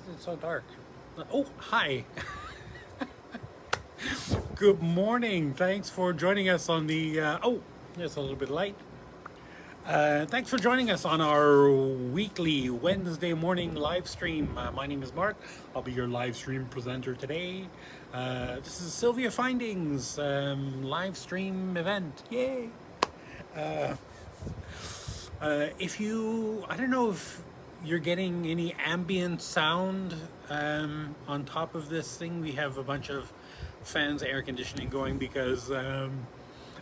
is it so dark? Oh, hi. Good morning. Thanks for joining us on the, there's a little bit of light. Thanks for joining us on our weekly Wednesday morning live stream. My name is Mark. I'll be your live stream presenter today. This is SilviaFindings live stream event. Yay! I don't know if you're getting any ambient sound on top of this thing. We have a bunch of fans, air conditioning going because, and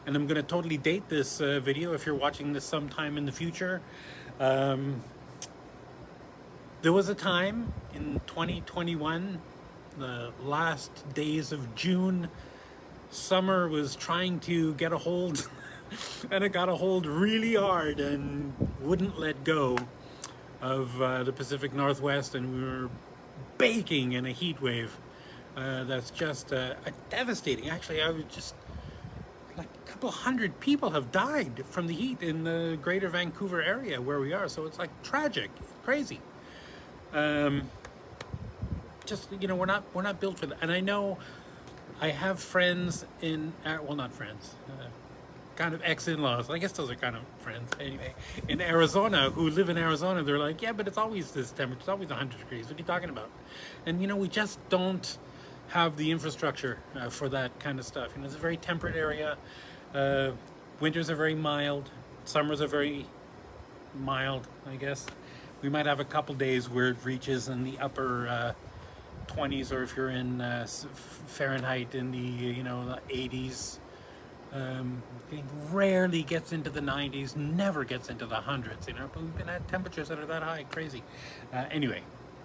I'm going to totally date this video if you're watching this sometime in the future. There was a time in 2021, the last days of June, summer was trying to get a hold and it got a hold really hard and wouldn't let go of the Pacific Northwest, and we were baking in a heat wave that's just devastating. Actually, I was just like a couple hundred people have died from the heat in the greater Vancouver area where we are, so it's like tragic, crazy. Just, you know, we're not built for that. And I know I have friends in well, not friends, kind of ex-in-laws, I guess those are kind of friends anyway, in Arizona, who live in Arizona. They're like, yeah, but it's always this temperature, it's always 100 degrees, what are you talking about? And you know, we just don't have the infrastructure for that kind of stuff. You know, it's a very temperate area. Winters are very mild, summers are very mild, I guess. We might have a couple days where it reaches in the upper 20s, or if you're in Fahrenheit, in the, you know, the 80s. It rarely gets into the 90s, never gets into the hundreds, you know, but we've been at temperatures that are that high, crazy. Anyway,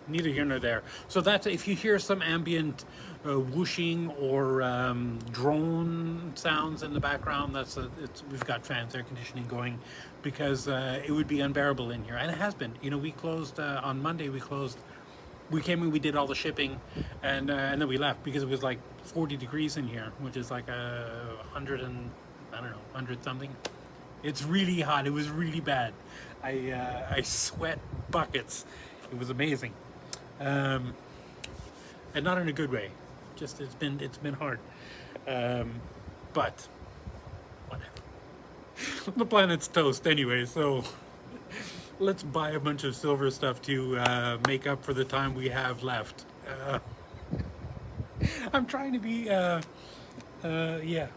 neither here nor there. So that's, if you hear some ambient whooshing or drone sounds in the background, we've got fans, air conditioning going, because it would be unbearable in here, and it has been. You know, we closed on Monday. We came in, we did all the shipping, and then we left because it was like 40 degrees in here, which is like 100 and, I don't know, 100 something. It's really hot. It was really bad. I sweat buckets. It was amazing, and not in a good way. Just it's been hard, but whatever. The planet's toast anyway, so. Let's buy a bunch of silver stuff to make up for the time we have left. I'm trying to be, yeah,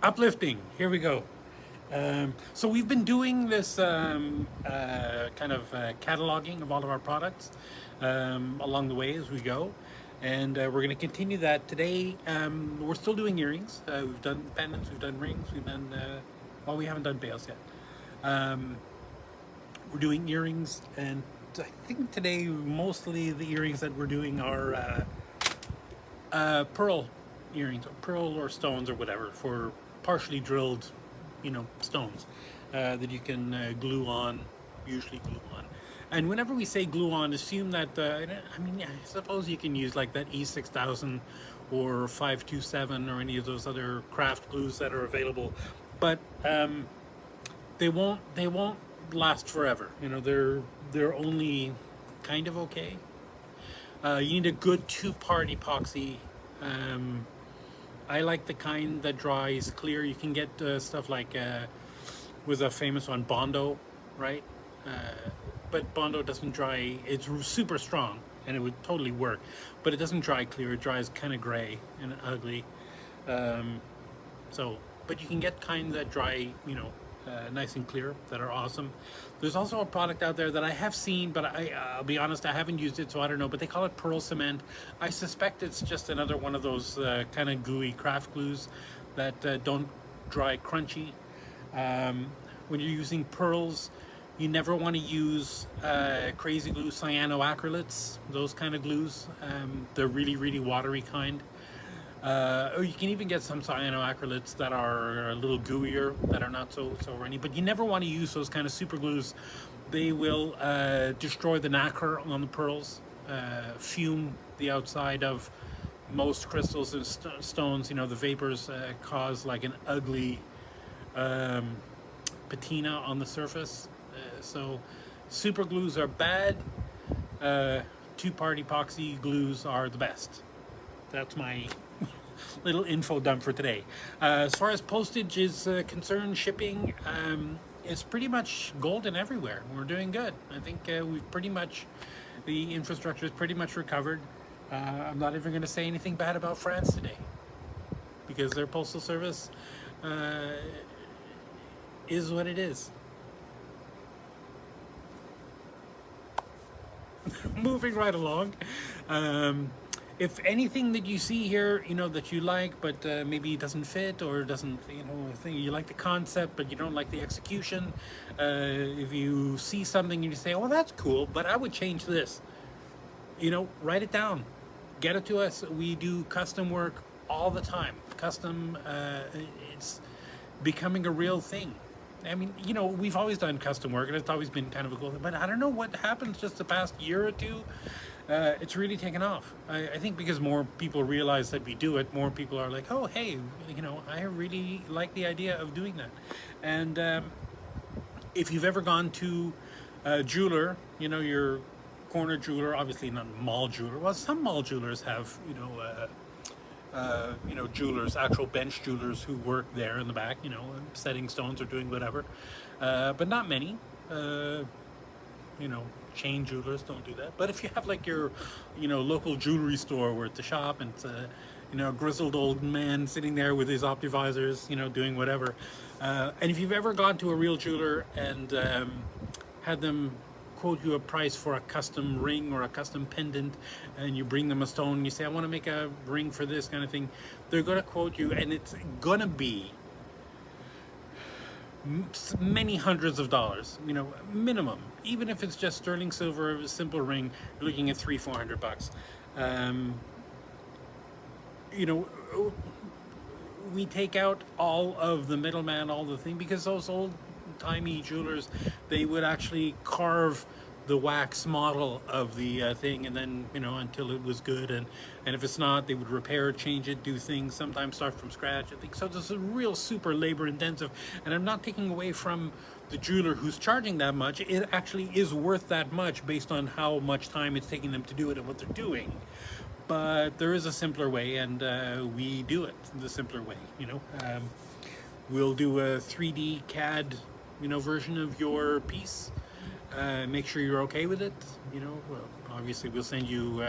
uplifting. Here we go. So we've been doing this kind of cataloging of all of our products along the way as we go. And we're going to continue that today. We're still doing earrings. We've done pendants, we've done rings, we've done, well, we haven't done veils yet. We're doing earrings, and I think today mostly the earrings that we're doing are pearl earrings, or pearl or stones or whatever, for partially drilled, you know, stones that you can glue on, usually glue on. And whenever we say glue on, assume that, I mean, I suppose you can use like that E6000 or 527 or any of those other craft glues that are available, but they won't last forever. You know, they're only kind of okay. You need a good 2-part epoxy. I like the kind that dries clear. You can get stuff like was a famous one, Bondo, right? But Bondo doesn't dry. It's super strong and it would totally work, but it doesn't dry clear. It dries kind of gray and ugly. But you can get kind that dry, you know, nice and clear, that are awesome. There's also a product out there that I have seen, but I'll be honest, I haven't used it, so I don't know, but they call it pearl cement. I suspect it's just another one of those kind of gooey craft glues that don't dry crunchy. When you're using pearls, you never want to use crazy glue, cyanoacrylates, those kind of glues. They're really, really watery kind. Or you can even get some cyanoacrylates that are a little gooier, that are not so runny, but you never want to use those kind of super glues. They will destroy the nacre on the pearls, fume the outside of most crystals and stones. You know, the vapors cause like an ugly patina on the surface. So super glues are bad. two-part epoxy glues are the best. That's my little info dump for today. As far as postage is concerned, shipping is pretty much golden everywhere. We're doing good. I think we've pretty much, the infrastructure is pretty much recovered. I'm not even going to say anything bad about France today, because their postal service is what it is. Moving right along. If anything that you see here, you know, that you like, but maybe it doesn't fit, or doesn't, you know, you like the concept, but you don't like the execution. If you see something and you say, oh, that's cool, but I would change this, you know, write it down. Get it to us. We do custom work all the time. Custom, it's becoming a real thing. I mean, you know, we've always done custom work, and it's always been kind of a cool thing, but I don't know what happened just the past year or two. It's really taken off. I think because more people realize that we do it, more people are like, oh, hey, you know, I really like the idea of doing that. And if you've ever gone to a jeweler, you know, your corner jeweler, obviously not mall jeweler. Well, some mall jewelers have, you know, jewelers, actual bench jewelers who work there in the back, you know, setting stones or doing whatever. But not many. You know, chain jewelers don't do that. But if you have like your, you know, local jewelry store where it's a shop and it's a, you know, a grizzled old man sitting there with his optivisors, you know, doing whatever. And if you've ever gone to a real jeweler and had them quote you a price for a custom ring or a custom pendant, and you bring them a stone and you say, I want to make a ring for this kind of thing, they're going to quote you, and it's going to be many hundreds of dollars, you know, minimum. Even if it's just sterling silver, a simple ring, you're looking at $300-400. You know, we take out all of the middleman, all the thing, because those old-timey jewelers, they would actually carve the wax model of the thing, and then, you know, until it was good, and if it's not, they would repair, change it, do things, sometimes start from scratch. I think so. This is real super labor intensive, and I'm not taking away from the jeweler who's charging that much. It actually is worth that much based on how much time it's taking them to do it and what they're doing. But there is a simpler way, and we do it the simpler way. You know, we'll do a 3D CAD, you know, version of your piece. Make sure you're okay with it. You know, well, obviously we'll send you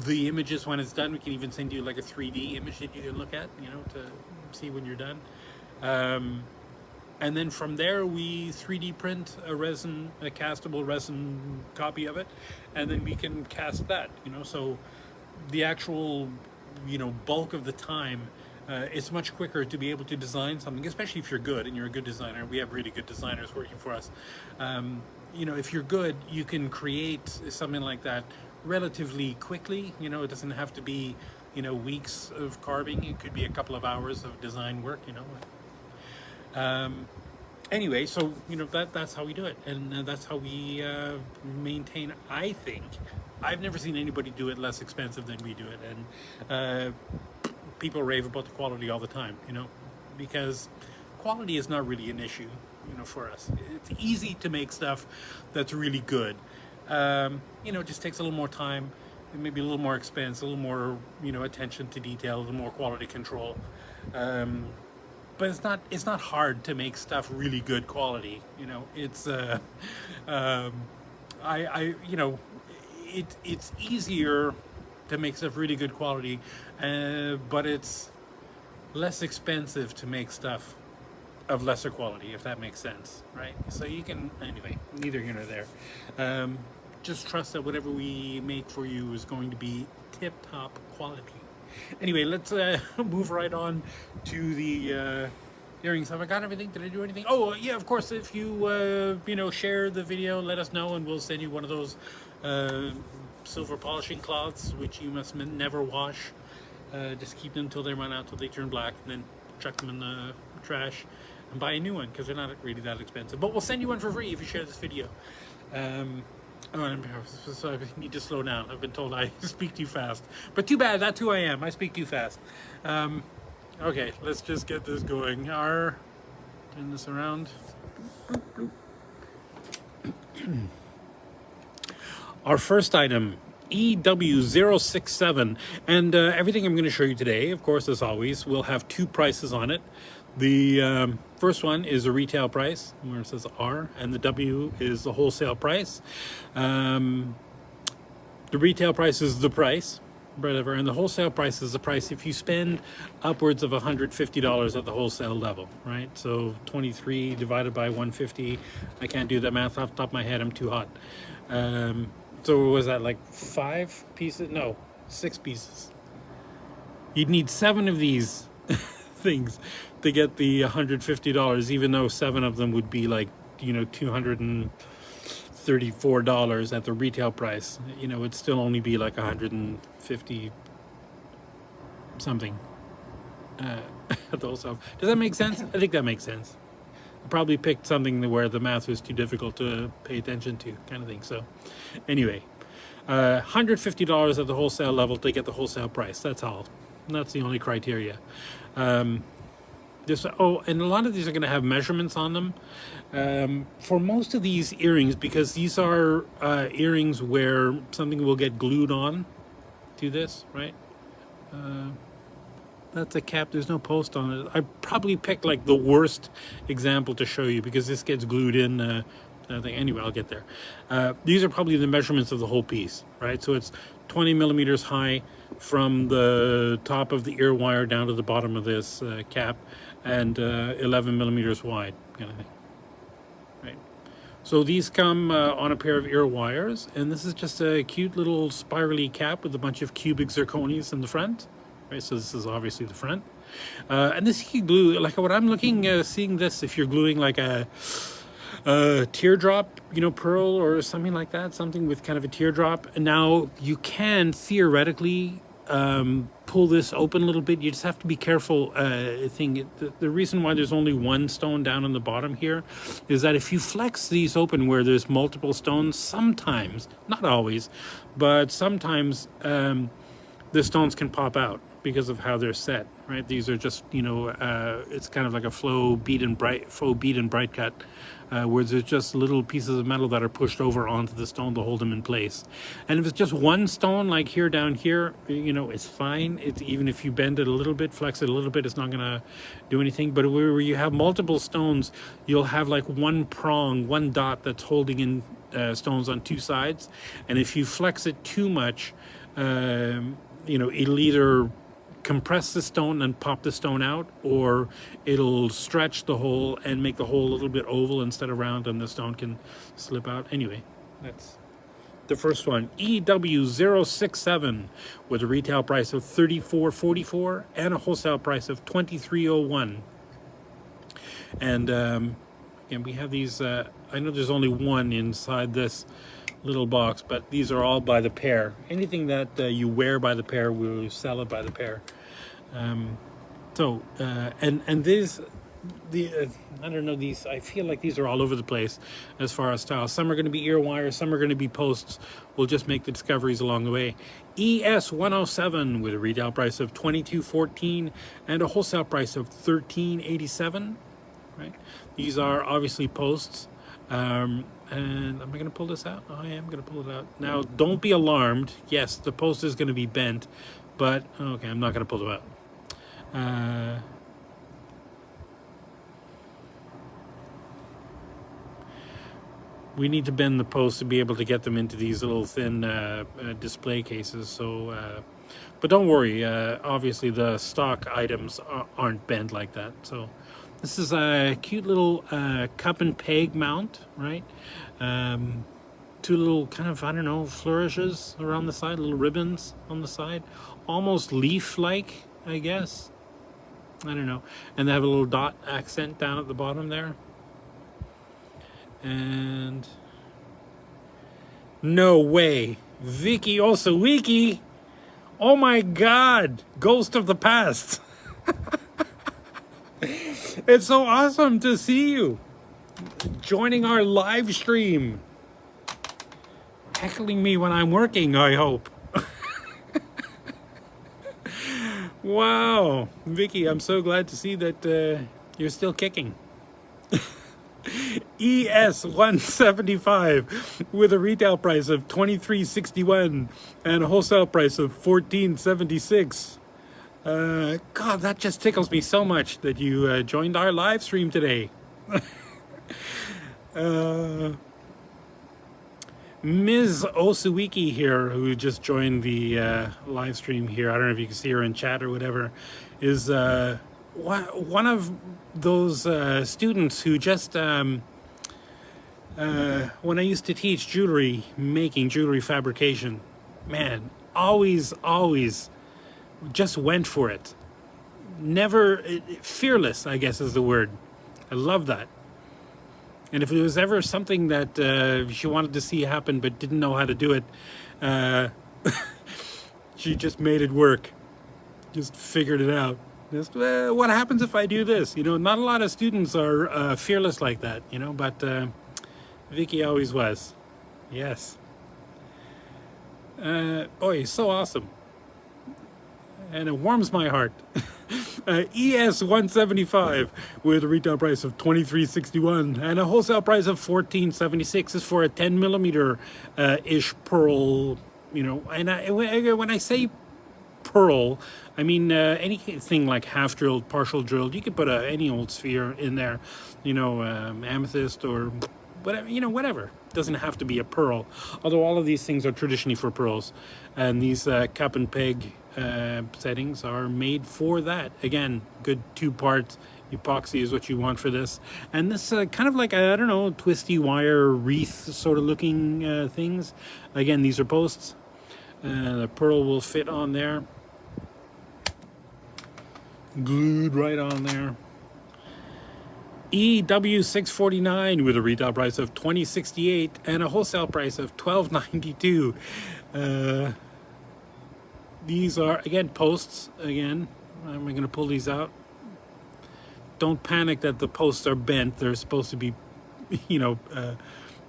the images when it's done. We can even send you like a 3D image that you can look at, you know, to see when you're done. And then from there, we 3D print a castable resin copy of it, and then we can cast that, you know. So the actual, you know, bulk of the time, it's much quicker to be able to design something, especially if you're good and you're a good designer. We have really good designers working for us. You know, if you're good, you can create something like that relatively quickly. You know, it doesn't have to be, you know, weeks of carving. It could be a couple of hours of design work, you know. Anyway, so, you know, that's how we do it, and that's how we maintain, I think. I've never seen anybody do it less expensive than we do it, and people rave about the quality all the time, you know, because quality is not really an issue, you know, for us. It's easy to make stuff that's really good. You know, it just takes a little more time, maybe a little more expense, a little more, you know, attention to detail, a little more quality control. But it's not hard to make stuff really good quality, you know. It's you know, it's easier to make stuff really good quality, but it's less expensive to make stuff of lesser quality, if that makes sense, right? So you can, anyway, neither here nor there. Just trust that whatever we make for you is going to be tip-top quality. Anyway, let's move right on to the earrings. Have I got everything? Did I do anything? Oh, yeah, of course, if you, you know, share the video, let us know, and we'll send you one of those silver polishing cloths, which you must never wash. Just keep them till they run out, till they turn black, and then chuck them in the trash and buy a new one, because they're not really that expensive. But we'll send you one for free if you share this video. So I need to slow down. I've been told I speak too fast. But too bad, that's who I am. I speak too fast. Okay, let's just get this going. Turn this around. Our first item, EW067, and everything I'm going to show you today, of course, as always, will have two prices on it. The first one is a retail price, where it says R, and the W is the wholesale price. The retail price is the price, whatever, and the wholesale price is the price if you spend upwards of $150 at the wholesale level, right? So 23 divided by 150, I can't do that math off the top of my head, I'm too hot. So was that like 5 pieces? No, 6 pieces. You'd need 7 of these things to get the $150, even though 7 of them would be like, you know, $234 at the retail price. You know, it'd still only be like 150 something at the wholesale. Does that make sense? I think that makes sense. I probably picked something where the math was too difficult to pay attention to, kind of thing. So anyway, $150 at the wholesale level to get the wholesale price. That's all. That's the only criteria. And a lot of these are going to have measurements on them. For most of these earrings, because these are earrings where something will get glued on to this, right? That's a cap, there's no post on it. I probably picked like the worst example to show you because this gets glued in. Anyway, I'll get there. These are probably the measurements of the whole piece, right? So it's 20 millimeters high from the top of the ear wire down to the bottom of this cap, and 11 millimeters wide, kind of thing, right? So these come on a pair of ear wires, and this is just a cute little spirally cap with a bunch of cubic zirconias in the front, right? So this is obviously the front, and this you can glue like what I'm seeing this. If you're gluing like a teardrop, you know, pearl or something like that, something with kind of a teardrop. And now you can theoretically pull this open a little bit. You just have to be careful. The reason why there's only one stone down on the bottom here is that if you flex these open where there's multiple stones, sometimes, not always, but sometimes the stones can pop out because of how they're set, right? These are just, you know, it's kind of like a faux bead and bright cut, where there's just little pieces of metal that are pushed over onto the stone to hold them in place. And if it's just one stone, like here, down here, you know, it's fine. It's even if you bend it a little bit, flex it a little bit, it's not gonna do anything. But where you have multiple stones, you'll have like one prong, one dot that's holding in stones on two sides. And if you flex it too much, you know, it'll either compress the stone and pop the stone out, or it'll stretch the hole and make the hole a little bit oval instead of round, and the stone can slip out. Anyway, that's the first one, EW067, with a retail price of $34.44 and a wholesale price of $23.01. And again, we have these. I know there's only one inside this little box, but these are all by the pair. Anything that you wear by the pair, we'll sell it by the pair. And these, I don't know, these, I feel like these are all over the place as far as styles. Some are going to be ear wires, some are going to be posts. We'll just make the discoveries along the way. ES107 with a retail price of $22.14 and a wholesale price of $13.87. Right? These are obviously posts. And am I going to pull this out? Oh, I am going to pull it out. Now, don't be alarmed. Yes, the post is going to be bent, but okay, I'm not going to pull it out. We need to bend the post to be able to get them into these little thin display cases. So, but don't worry. Obviously, the stock items aren't bent like that. So. This is a cute little cup and peg mount, right? Two little kind of, I don't know, flourishes around the side, little ribbons on the side. Almost leaf-like, I guess. I don't know. And they have a little dot accent down at the bottom there. And no way. Vicky Osawiki. Oh my God. Ghost of the past. It's so awesome to see you joining our live stream. Heckling me when I'm working, I hope. Wow. Vicky, I'm so glad to see that you're still kicking. ES175 with a retail price of $23.61 and a wholesale price of $14.76. God, that just tickles me so much that you joined our live stream today. Ms. Osuwiki here, who just joined the live stream here, I don't know if you can see her in chat or whatever, is one of those students who just, when I used to teach jewelry making, jewelry fabrication, man, always just went for it. Never, fearless, I guess is the word. I love that. And if it was ever something that she wanted to see happen but didn't know how to do it, she just made it work. Just figured it out. Just, what happens if I do this? You know, not a lot of students are fearless like that, you know, but Vicky always was. Yes. Oh, he's so awesome. And it warms my heart. ES175 with a retail price of $23.61 and a wholesale price of $14.76 is for a 10 millimeter ish pearl, you know. And when I say pearl, I mean anything like half drilled, partial drilled. You could put any old sphere in there, you know, amethyst or whatever, you know, whatever. It doesn't have to be a pearl, although all of these things are traditionally for pearls, and these cup and peg settings are made for that. Again, good 2-part epoxy is what you want for this. And this kind of like, I don't know, twisty wire wreath sort of looking things. Again, these are posts. The pearl will fit on there. Glued right on there. EW649 with a retail price of $20.68 and a wholesale price of $12.92. These are, again, posts. Again, I'm going to pull these out. Don't panic that the posts are bent. They're supposed to be, you know,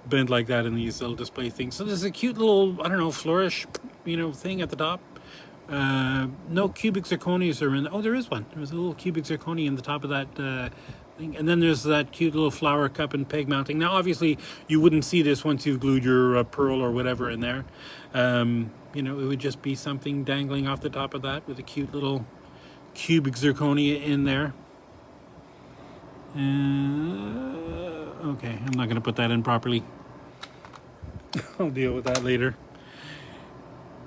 bent like that in these little display things. So there's a cute little, I don't know, flourish, you know, thing at the top. No cubic zirconias are in. Oh, there is one. There's a little cubic zirconia in the top of that thing. And then there's that cute little flower cup and peg mounting. Now, obviously, you wouldn't see this once you've glued your pearl or whatever in there. You know, it would just be something dangling off the top of that with a cute little cubic zirconia in there. Okay, I'm not going to put that in properly. I'll deal with that later.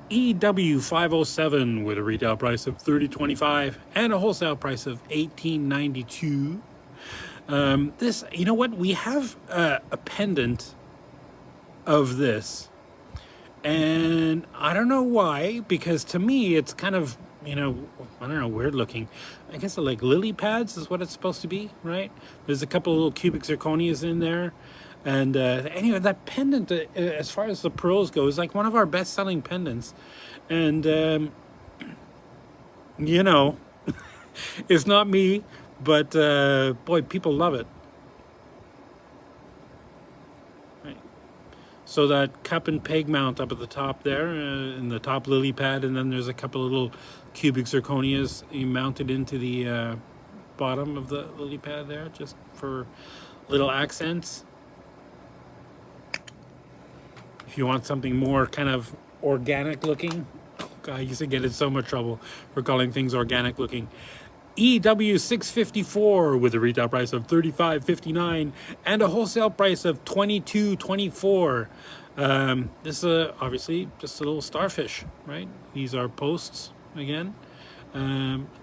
EW507 with a retail price of $30.25 and a wholesale price of $18.92. This, you know what? We have a pendant of this. And I don't know why, because to me it's kind of, you know, I don't know, weird looking. I guess like lily pads is what it's supposed to be, right? There's a couple of little cubic zirconias in there. And anyway, that pendant, as far as the pearls go, is like one of our best-selling pendants. And, you know, it's not me, but boy, people love it. So that cup and peg mount up at the top there, in the top lily pad, and then there's a couple of little cubic zirconias mounted into the bottom of the lily pad there, just for little accents. If you want something more kind of organic looking, oh God, I used to get in so much trouble for calling things organic looking. EW654 with a retail price of $35.59 and a wholesale price of $22.24. This is obviously just a little starfish, right? These are posts again.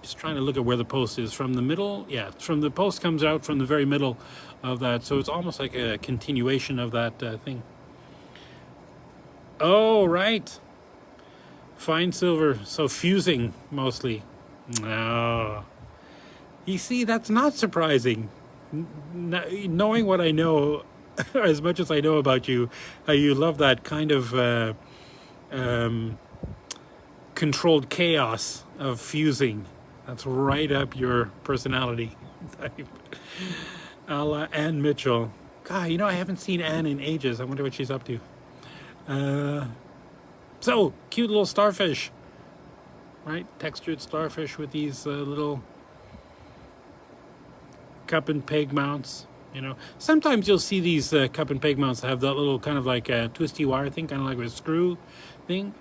Just trying to look at where the post is from the middle. Yeah, from the post comes out from the very middle of that, so it's almost like a continuation of that thing. Oh, right. Fine silver, so fusing mostly. No. You see, that's not surprising. Knowing what I know, as much as I know about you, how you love that kind of controlled chaos of fusing. That's right up your personality type. A la Ann Mitchell. God, you know, I haven't seen Ann in ages. I wonder what she's up to. So, cute little starfish. Right? Textured starfish with these little cup and peg mounts. You know, sometimes you'll see these cup and peg mounts have that little kind of like a twisty wire thing, kind of like a screw thing.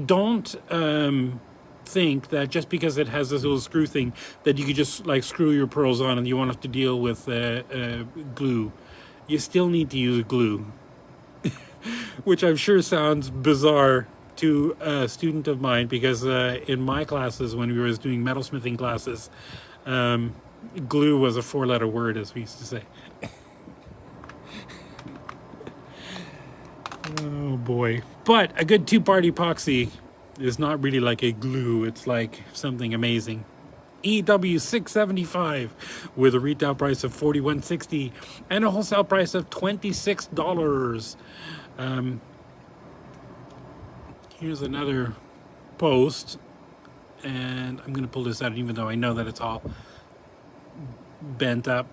Don't think that just because it has this little screw thing that you could just like screw your pearls on and you won't have to deal with glue. You still need to use glue, which I'm sure sounds bizarre to a student of mine, because in my classes, when we were doing metalsmithing classes, glue was a 4-letter word, as we used to say. Oh boy. But a good 2-part epoxy is not really like a glue, it's like something amazing. EW 675 with a retail price of $41.60 and a wholesale price of $26. Here's another post, and I'm going to pull this out even though I know that it's all bent up,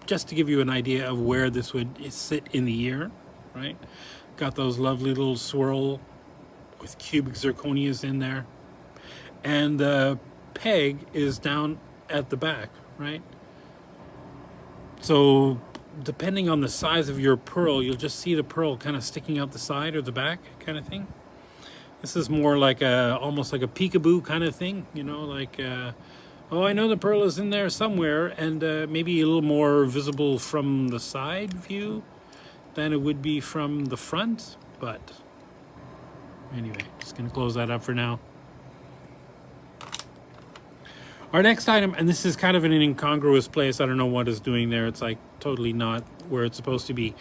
just to give you an idea of where this would sit in the year, right? Got those lovely little swirl with cubic zirconias in there, and the peg is down at the back, right? So depending on the size of your pearl, you'll just see the pearl kind of sticking out the side or the back kind of thing. This is more like almost like a peekaboo kind of thing, you know, like oh, I know the pearl is in there somewhere, and maybe a little more visible from the side view than it would be from the front. But anyway, just gonna close that up for now. Our next item, and this is kind of in an incongruous place. I don't know what it's doing there. It's like totally not where it's supposed to be.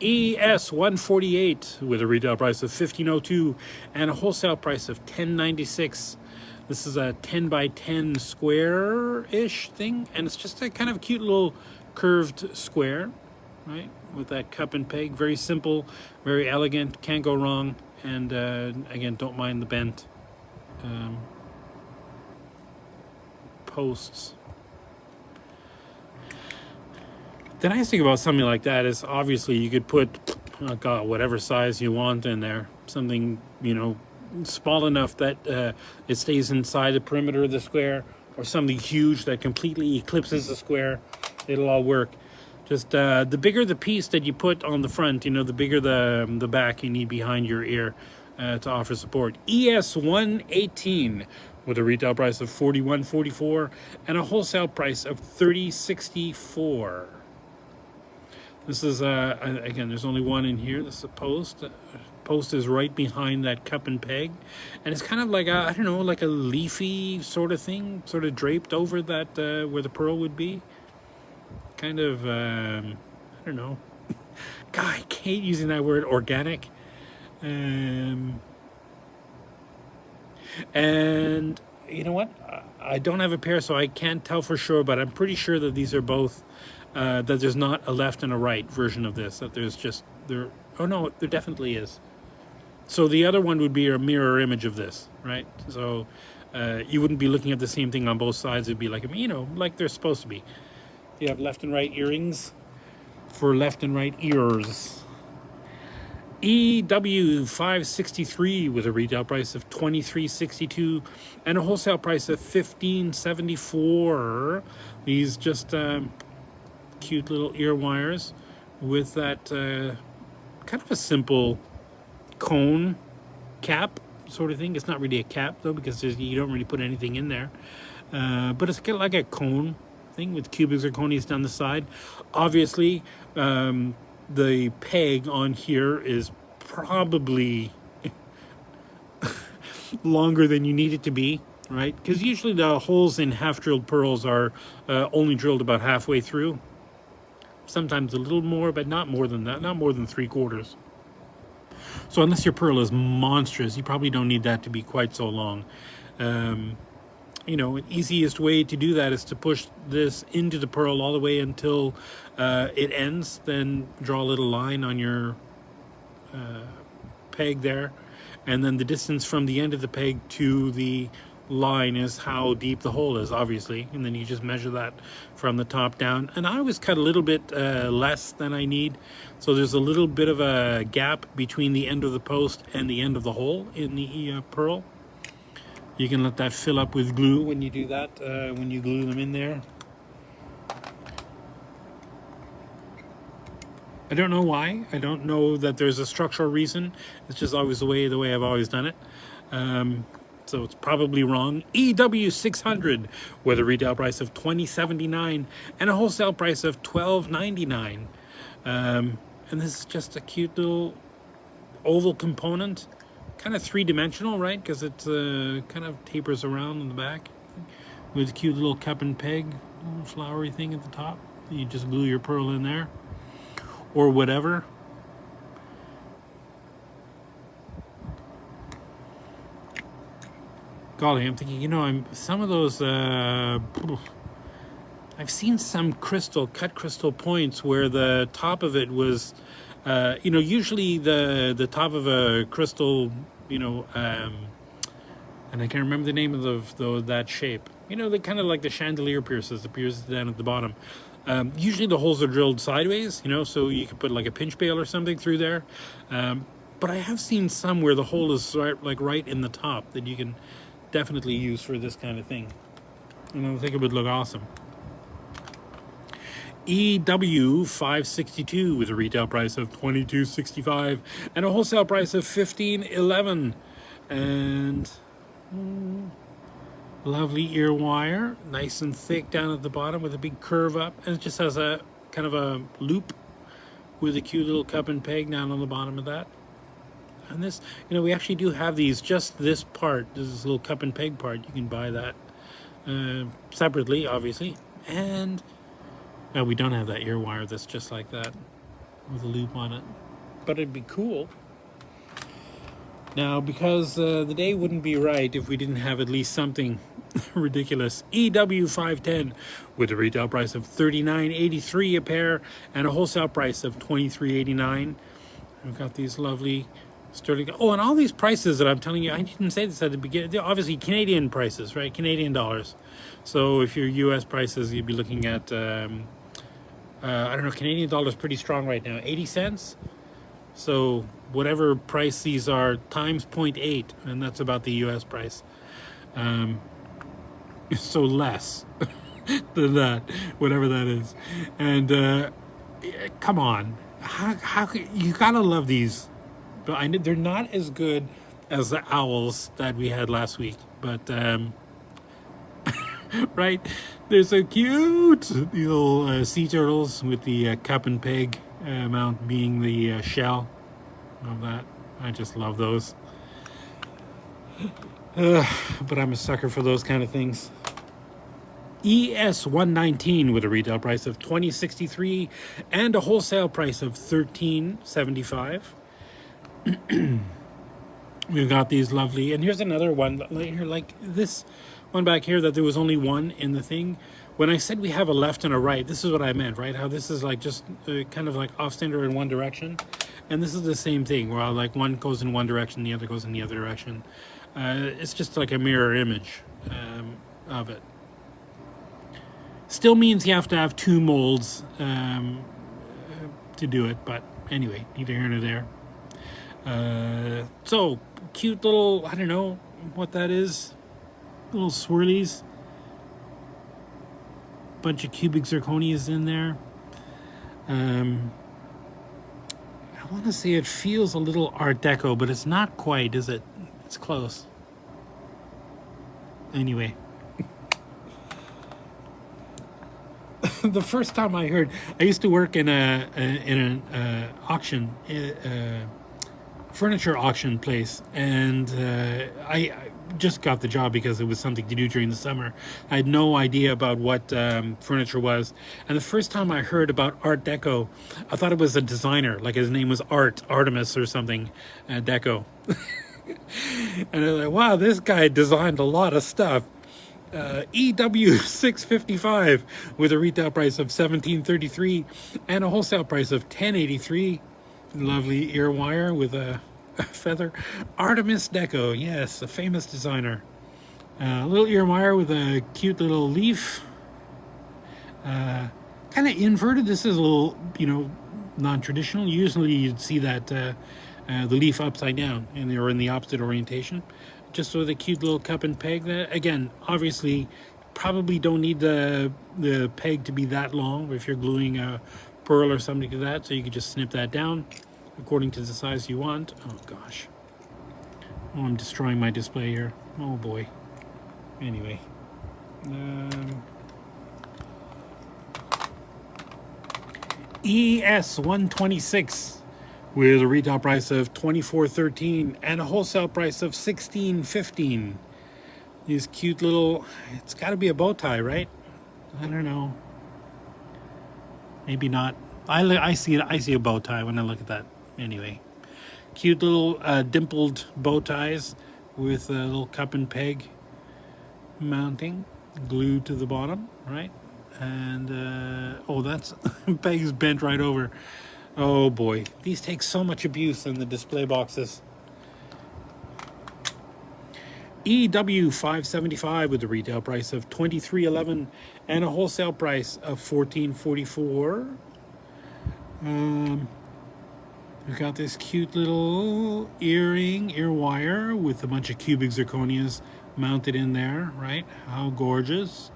ES 148 with a retail price of $15.02 and a wholesale price of $10.96. This is a 10 by 10 square-ish thing, and it's just a kind of cute little curved square, right? With that cup and peg. Very simple, very elegant, can't go wrong. And again, don't mind the bent posts. The nice thing about something like that is obviously you could put, oh God, whatever size you want in there. Something, you know, small enough that it stays inside the perimeter of the square, or something huge that completely eclipses the square. It'll all work. Just the bigger the piece that you put on the front, you know, the bigger the back you need behind your ear to offer support. ES 118 with a retail price of $41.44 and a wholesale price of $30.64. This is, again, there's only one in here. This is a post. Post is right behind that cup and peg. And it's kind of like, I don't know, like a leafy sort of thing, sort of draped over that, where the pearl would be. Kind of, I don't know. God, I hate using that word, organic. And you know what? I don't have a pair, so I can't tell for sure, but I'm pretty sure that these are both, that there's not a left and a right version of this, that there's just, oh no, there definitely is. So the other one would be a mirror image of this, right? So you wouldn't be looking at the same thing on both sides. It'd be like, you know, like they're supposed to be. You have left and right earrings for left and right ears. EW 563 with a retail price of $23.62 and a wholesale price of $15.74. These just cute little ear wires with that kind of a simple cone cap sort of thing. It's not really a cap though, because you don't really put anything in there, but it's kind of like a cone thing with cubic zirconias down the side. Obviously the peg on here is probably longer than you need it to be, right? Because usually the holes in half drilled pearls are only drilled about halfway through. Sometimes a little more, but not more than that, not more than 3/4. So unless your pearl is monstrous, you probably don't need that to be quite so long. You know, the easiest way to do that is to push this into the pearl all the way until it ends, then draw a little line on your peg there, and then the distance from the end of the peg to the line is how deep the hole is, obviously, and then you just measure that from the top down. And I always cut a little bit less than I need, so there's a little bit of a gap between the end of the post and the end of the hole in the pearl. You can let that fill up with glue when you do that, when you glue them in there. I don't know why. I don't know that there's a structural reason. It's just always the way I've always done it. So it's probably wrong. EW600 with a retail price of $20.79 and a wholesale price of $12.99. And this is just a cute little oval component, kind of three-dimensional, right? Because it kind of tapers around in the back with a cute little cup and peg, little flowery thing at the top. You just glue your pearl in there or whatever. Golly, I'm thinking, some of those, I've seen some cut crystal points where the top of it was, usually the top of a crystal, and I can't remember the name of that shape. They kind of like the chandelier pierces, the pierces down at the bottom. Usually the holes are drilled sideways, so you could put like a pinch bail or something through there. But I have seen some where the hole is right in the top that you can definitely use for this kind of thing. I think it would look awesome. EW562 with a retail price of $22.65 and a wholesale price of $15.11. And lovely ear wire, nice and thick down at the bottom with a big curve up, and it just has a kind of a loop with a cute little cup and peg down on the bottom of that. And this, we actually do have these, just this part, this little cup and peg part. You can buy that separately, obviously. And we don't have that ear wire that's just like that with a loop on it. But it'd be cool. Now, because the day wouldn't be right if we didn't have at least something ridiculous. EW510 with a retail price of $39.83 a pair and a wholesale price of $23.89. We've got these lovely sterling. Oh, and all these prices that I'm telling you, I didn't say this at the beginning. They're obviously Canadian prices, right? Canadian dollars. So if you're U.S. prices, you'd be looking at, I don't know, Canadian dollar's pretty strong right now, 80 cents. So whatever price these are times 0.8, and that's about the U.S. price. So less than that, whatever that is. And come on, how you gotta love these. But they're not as good as the owls that we had last week. But right, they're so cute. These little sea turtles with the cup and peg mount being the shell of that. I just love those. But I'm a sucker for those kind of things. ES119 with a retail price of $20.63 and a wholesale price of $13.75. We've got these lovely, and here's another one here, like this one back here, that there was only one in the thing. When I said we have a left and a right, this is what I meant, right? How this is like just kind of like off center in one direction, and this is the same thing where like one goes in one direction, the other goes in the other direction. It's just like a mirror image of it. Still means you have to have two molds to do it, but anyway, neither here nor there. So cute little, I don't know what that is, little swirlies, bunch of cubic zirconias in there. I want to say it feels a little Art Deco, but it's not quite, is it? It's close. Anyway. The first time I heard, I used to work in an auction, furniture auction place, and I just got the job because it was something to do during the summer. I had no idea about what furniture was, and the first time I heard about Art Deco, I thought it was a designer, like his name was Artemis or something, Deco. And I was like, wow, this guy designed a lot of stuff. EW655 with a retail price of $17.33 and a wholesale price of $10.83. Lovely ear wire with a feather. Artemis Deco, yes, a famous designer. Little ear wire with a cute little leaf. Kind of inverted. This is a little, non-traditional. Usually you'd see that the leaf upside down and they're in the opposite orientation. Just with a cute little cup and peg. That, again, obviously probably don't need the peg to be that long if you're gluing a pearl or something to that, so you can just snip that down according to the size you want. Oh gosh. Oh, I'm destroying my display here. Oh boy. Anyway. ES 126 with a retail price of $24.13 and a wholesale price of $16.15. These cute little, it's got to be a bow tie, right? I don't know. Maybe not. I see it. I see a bow tie when I look at that. Anyway, cute little dimpled bow ties with a little cup and peg mounting, glued to the bottom, right? And oh, that's peg's bent right over. Oh boy, these take so much abuse in the display boxes. EW 575 with a retail price of $23.11 and a wholesale price of $14.44. We've got this cute little ear wire with a bunch of cubic zirconias mounted in there, right? How gorgeous.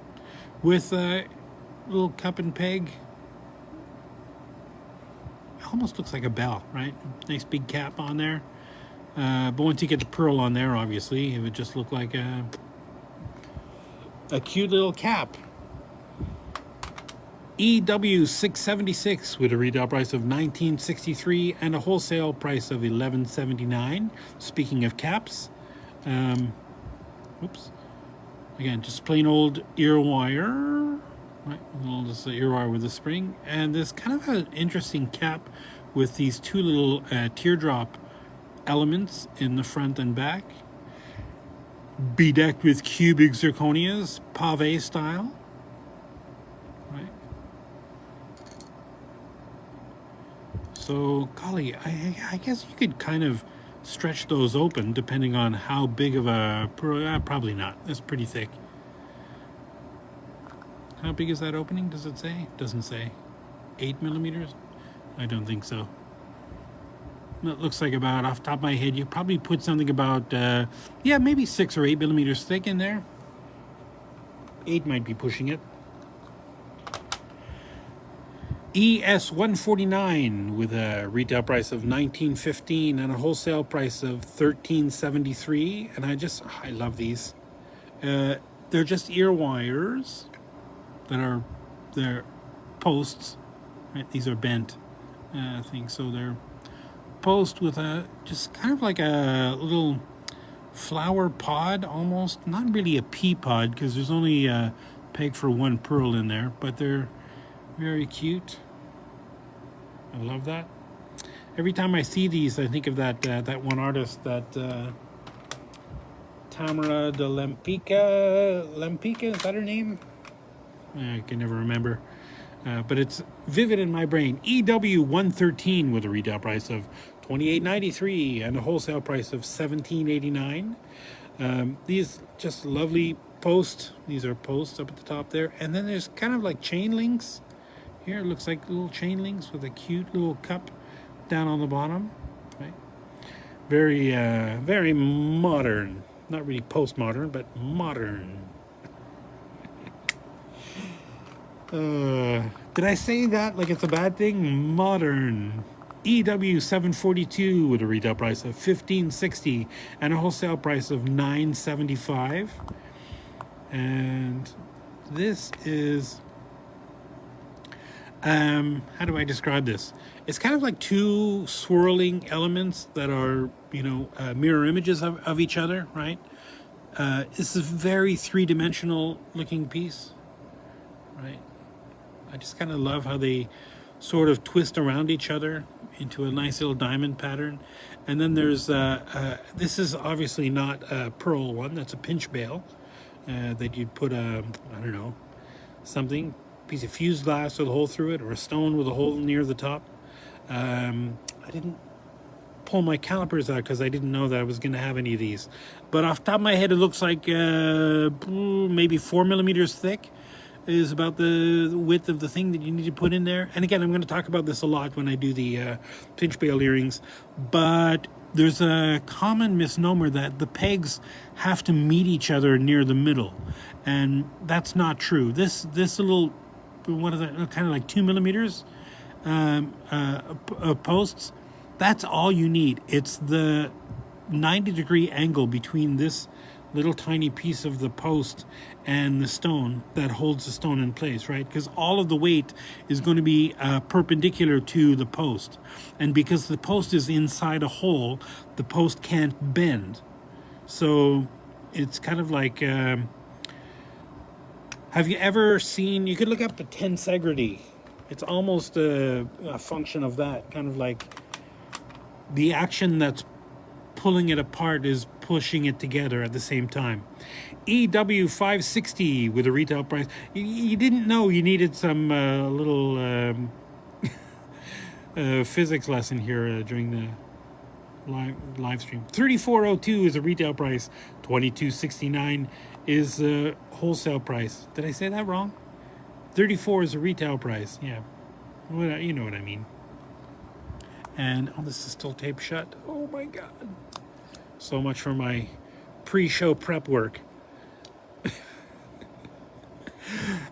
With a little cup and peg. Almost looks like a bell, right? Nice big cap on there. But once you get the pearl on there, obviously, it would just look like a cute little cap. EW 676 with a retail price of $19.63 and a wholesale price of $11.79. Speaking of caps, oops. Again, just plain old ear wire, right? Just an ear wire with a spring, and this kind of an interesting cap with these two little teardrop elements in the front and back, bedecked with cubic zirconias, pave style, right? So, golly, I guess you could kind of stretch those open depending on how big of a pearl. Probably not. That's pretty thick. How big is that opening? Does it say? Doesn't say. 8 millimeters? I don't think so. It looks like about, off the top of my head, you probably put something about, yeah, maybe 6 or 8 millimeters thick in there. 8 might be pushing it. ES 149 with a retail price of $19.15 and a wholesale price of $13.73. And I love these. They're just ear wires they're posts. Right? These are bent, I think. So they're post with a just kind of like a little flower pod, almost. Not really a pea pod because there's only a peg for one pearl in there, but they're very cute. I love that. Every time I see these, I think of that one artist, that Tamara de Lempica. Lempica, is that her name? I can never remember. But it's vivid in my brain. EW 113 with a retail price of $28.93 and a wholesale price of $17.89. These just lovely posts. These are posts up at the top there. And then there's kind of like chain links. Here it looks like little chain links with a cute little cup down on the bottom. Right? Very, very modern. Not really postmodern, but modern. Did I say that like it's a bad thing? Modern. EW 742 with a retail price of $15.60 and a wholesale price of $9.75. And this is, how do I describe this? It's kind of like two swirling elements that are, mirror images of each other, right? It's a very three-dimensional looking piece, right? I just kind of love how they sort of twist around each other into a nice little diamond pattern. And then there's, this is obviously not a pearl one, that's a pinch bail that you'd put I don't know, something, piece of fused glass with a hole through it, or a stone with a hole near the top. I didn't pull my calipers out because I didn't know that I was going to have any of these. But off the top of my head, it looks like maybe 4 millimeters thick is about the width of the thing that you need to put in there. And again, I'm going to talk about this a lot when I do the pinch bail earrings, but there's a common misnomer that the pegs have to meet each other near the middle, and that's not true. This little, what is that, kind of like 2 millimeters, posts, that's all you need. It's the 90-degree angle between this little tiny piece of the post and the stone that holds the stone in place, right? Because all of the weight is going to be perpendicular to the post. And because the post is inside a hole, the post can't bend. So it's kind of like, have you ever seen, you could look up the tensegrity. It's almost a function of that, kind of like the action that's pulling it apart is pushing it together at the same time. EW560 with a retail price. You didn't know you needed some little physics lesson here during the live stream. 3402 is a retail price. 2269 is a wholesale price. Did I say that wrong? 34 is a retail price. Yeah, you know what I mean. And oh, this is still taped shut. Oh my god. So much for my pre-show prep work.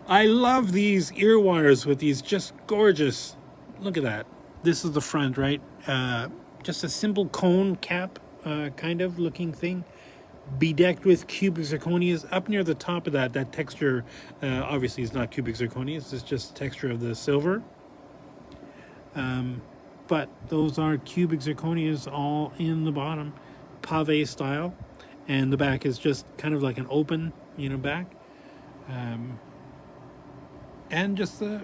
I love these ear wires with these just gorgeous. Look at that. This is the front, right? Just a simple cone cap kind of looking thing, bedecked with cubic zirconias. Up near the top of that texture, obviously it's not cubic zirconias, it's just texture of the silver. But those are cubic zirconias all in the bottom, pave style, and the back is just kind of like an open, back. And just the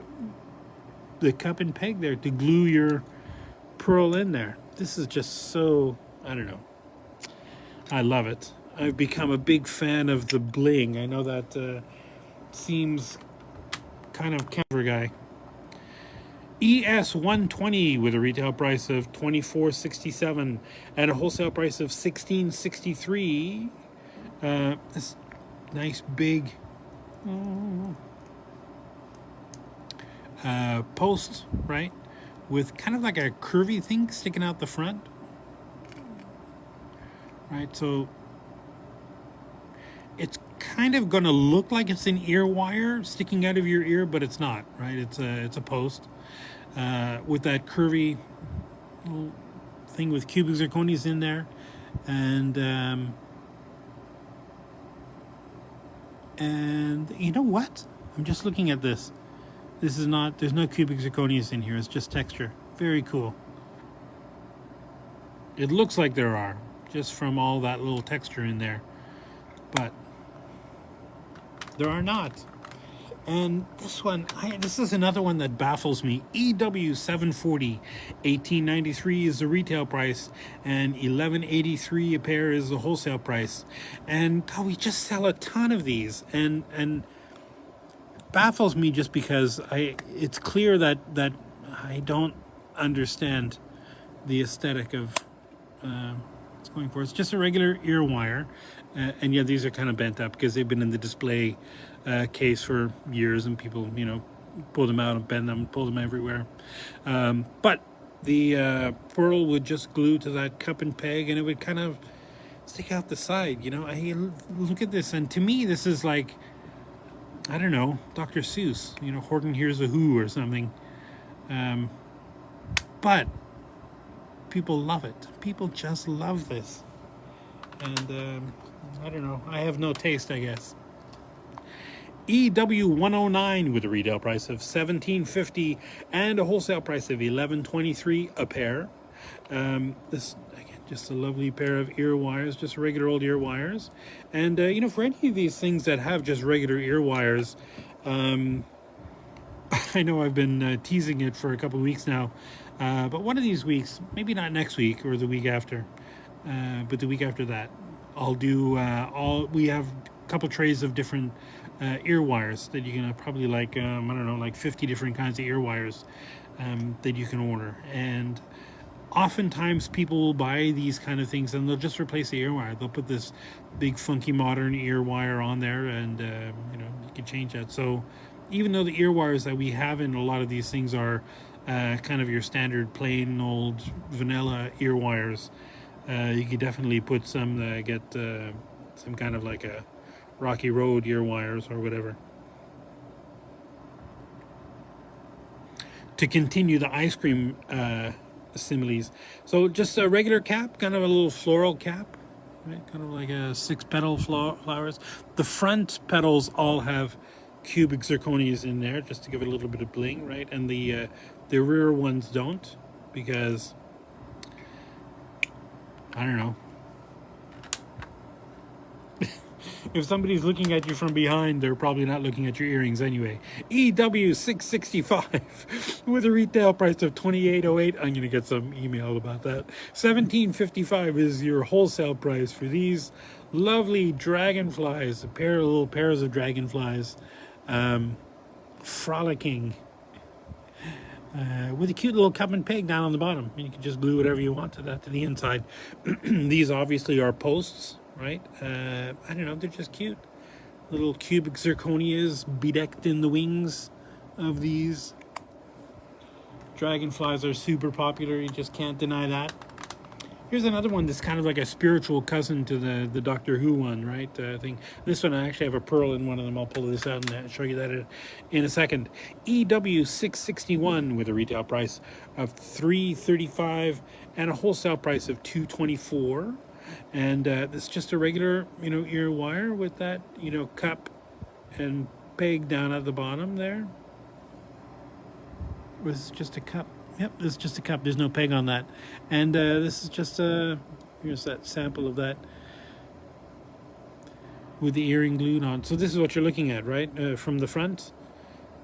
cup and peg there to glue your pearl in there. This is just so, I don't know. I love it. I've become a big fan of the bling. I know that seems kind of cover guy. ES120 with a retail price of $24.67 and a wholesale price of $16.63. This nice big post, right? With kind of like a curvy thing sticking out the front. Right, so it's kind of going to look like it's an ear wire sticking out of your ear, but it's not, right? It's a post with that curvy little thing with cubic zirconias in there, and you know what? I'm just looking at this. This is not. There's no cubic zirconias in here. It's just texture. Very cool. It looks like there are, just from all that little texture in there, but there are not. And this one, this is another one that baffles me. EW740, $18.93 is the retail price, and $11.83 a pair is the wholesale price. And God, we just sell a ton of these, and it baffles me just because it's clear that I don't understand the aesthetic of it's going for. It's just a regular ear wire, and yeah, these are kind of bent up because they've been in the display case for years, and people, pull them out and bend them, pull them everywhere. But the pearl would just glue to that cup and peg, and it would kind of stick out the side. I look at this, and to me, this is like, I don't know, Dr. Seuss. Horton Hears a Who or something. But people love it. People just love this. And I don't know. I have no taste, I guess. EW109 with a retail price of $17.50 and a wholesale price of $11.23 a pair. This, again, just a lovely pair of ear wires, just regular old ear wires. And, for any of these things that have just regular ear wires, I know I've been teasing it for a couple of weeks now. But one of these weeks, maybe not next week or the week after, but the week after that, I'll do we have a couple trays of different ear wires that you can probably like 50 different kinds of ear wires that you can order. And oftentimes people will buy these kind of things and they'll just replace the ear wire. They'll put this big funky modern ear wire on there, and you can change that. So even though the ear wires that we have in a lot of these things are kind of your standard plain old vanilla ear wires, you could definitely put some get some kind of like a Rocky Road ear wires or whatever. to continue the ice cream similes. So just a regular cap, kind of a little floral cap, right? Kind of like a 6-petal flowers. The front petals all have cubic zirconias in there, just to give it a little bit of bling, right? And the rear ones don't, because I don't know. If somebody's looking at you from behind, they're probably not looking at your earrings anyway. EW665 with a retail price of $28.08. I'm gonna get some email about that. $17.55 is your wholesale price for these lovely dragonflies. A pair of little pairs of dragonflies, frolicking. With a cute little cup and peg down on the bottom. You can just glue whatever you want to that to the inside. These obviously are posts, right? I don't know, they're just cute. Little cubic zirconias bedecked in the wings of these. Dragonflies are super popular, you just can't deny that. Here's another one that's kind of like a spiritual cousin to the Doctor Who one, right? I think this one, I actually have a pearl in one of them. I'll pull this out and show you that in a second. EW661 with a retail price of $335 and a wholesale price of $224. And it's just a regular, ear wire with that, cup and peg down at the bottom there. Was just a cup. Yep, this is just a cup. There's no peg on that. And this is just here's that sample of that with the earring glued on. So this is what you're looking at, right? From the front.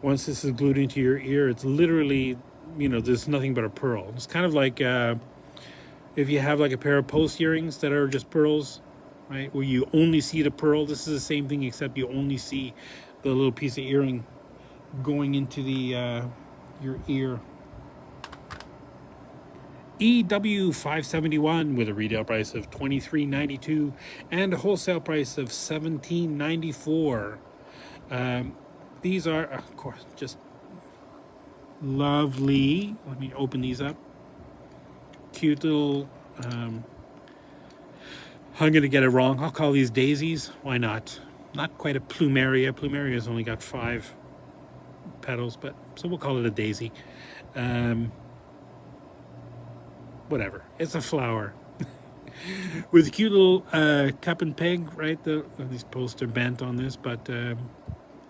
Once this is glued into your ear, it's literally, there's nothing but a pearl. It's kind of like if you have like a pair of post earrings that are just pearls, right? Where you only see the pearl. This is the same thing, except you only see the little piece of earring going into the your ear. EW571 with a retail price of $23.92 and a wholesale price of $17.94. These are, of course, just lovely. Let me open these up. Cute little, I'm going to get it wrong. I'll call these daisies. Why not? Not quite a plumeria. Plumeria's only got 5 petals, but so we'll call it a daisy. Whatever, it's a flower. With a cute little cup and peg, right? These posts are bent on this, but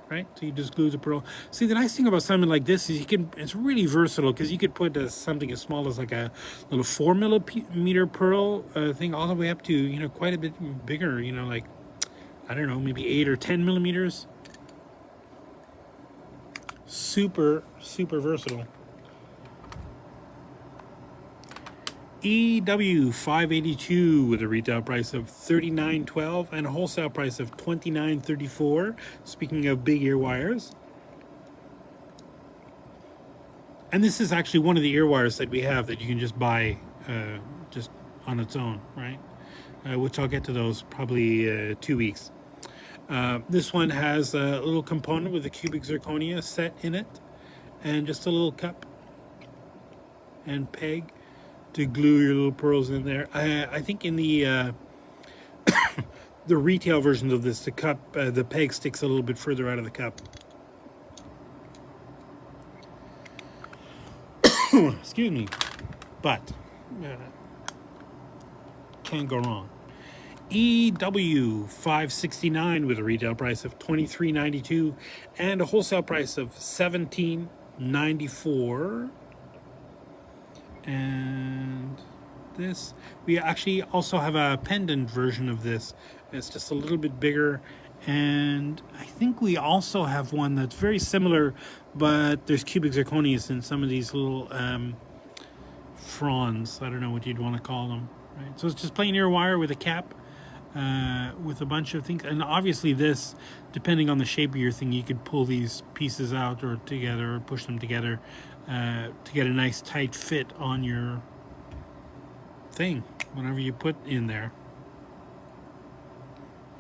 right, so you just glue the pearl. See, the nice thing about something like this is it's really versatile, because you could put something as small as like a little 4mm pearl thing, all the way up to quite a bit bigger, like, I don't know, maybe 8 or 10 millimeters. Super versatile. EW582 with a retail price of $39.12 and a wholesale price of $29.34. Speaking of big ear wires. And this is actually one of the ear wires that we have that you can just buy just on its own, right? Which I'll get to those probably 2 weeks. This one has a little component with a cubic zirconia set in it, and just a little cup and peg to glue your little pearls in there. I think in the the retail versions of this, the peg sticks a little bit further out of the cup. Excuse me, but can't go wrong. EW569 with a retail price of $23.92 and a wholesale price of $17.94. And this, we actually also have a pendant version of this. It's just a little bit bigger, and I think we also have one that's very similar, but there's cubic zirconias in some of these little fronds. I don't know what you'd want to call them, right? So it's just plain ear wire with a cap, with a bunch of things. And obviously this, depending on the shape of your thing, you could pull these pieces out or together, or push them together to get a nice tight fit on your thing, whatever you put in there.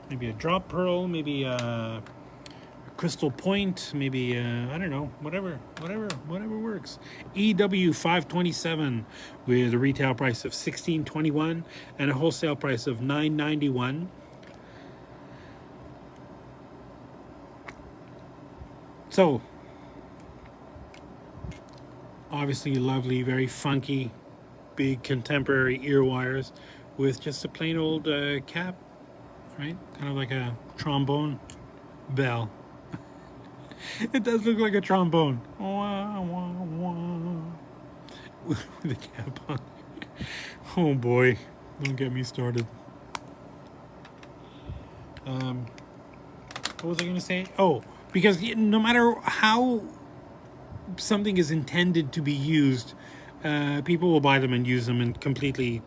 Maybe a drop pearl, maybe a crystal point, maybe I don't know, whatever works. EW527 with a retail price of $16.21 and a wholesale price of $9.91. So Obviously lovely, very funky, big contemporary ear wires with just a plain old cap, right? Kind of like a trombone bell. It does look like a trombone. Wah, wah, wah. With the cap on. Oh boy, don't get me started. What was I going to say? Oh, because no matter how something is intended to be used, people will buy them and use them in completely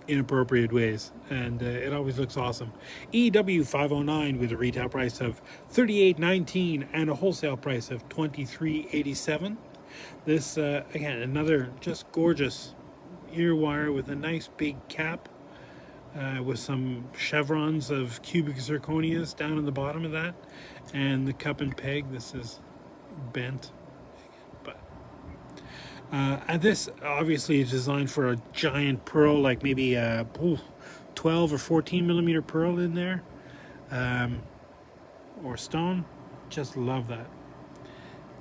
inappropriate ways, and it always looks awesome. EW 509 with a retail price of $38.19 and a wholesale price of $23.87. This again, another just gorgeous ear wire with a nice big cap, with some chevrons of cubic zirconias down in the bottom of that, and the cup and peg. This is bent, but and this obviously is designed for a giant pearl, like maybe a 12 or 14 millimeter pearl in there, or stone. Just love that.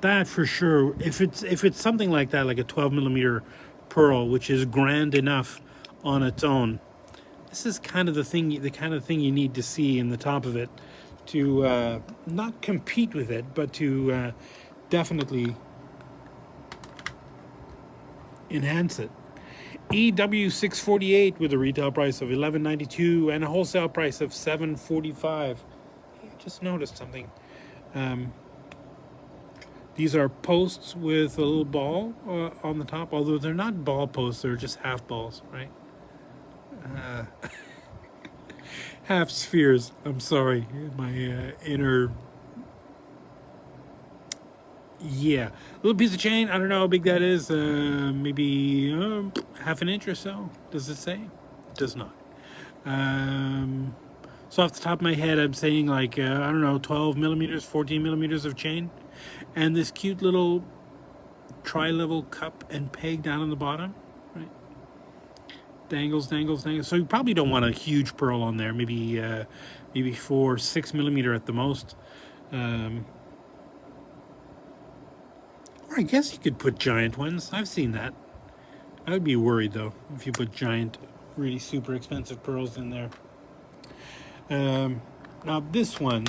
That for sure. If it's something like that, like a 12 millimeter pearl, which is grand enough on its own, this is kind of the kind of thing you need to see in the top of it to not compete with it, but to definitely enhance it. EW 648 with a retail price of $11.92 and a wholesale price of $7.45. I just noticed something. These are posts with a little ball on the top, although they're not ball posts, they're just half balls, right? Half spheres. I'm sorry, my inner. Yeah, a little piece of chain. I don't know how big that is. Maybe half an inch or so. Does it say? It does not. So off the top of my head, I'm saying like I don't know, 12 millimeters, 14 millimeters of chain, and this cute little tri-level cup and peg down on the bottom, right? Dangles, dangles, dangles. So you probably don't want a huge pearl on there. Maybe 4, 6 millimeter at the most. Or I guess you could put giant ones. I've seen that. I would be worried though if you put giant, really super expensive pearls in there. Now this one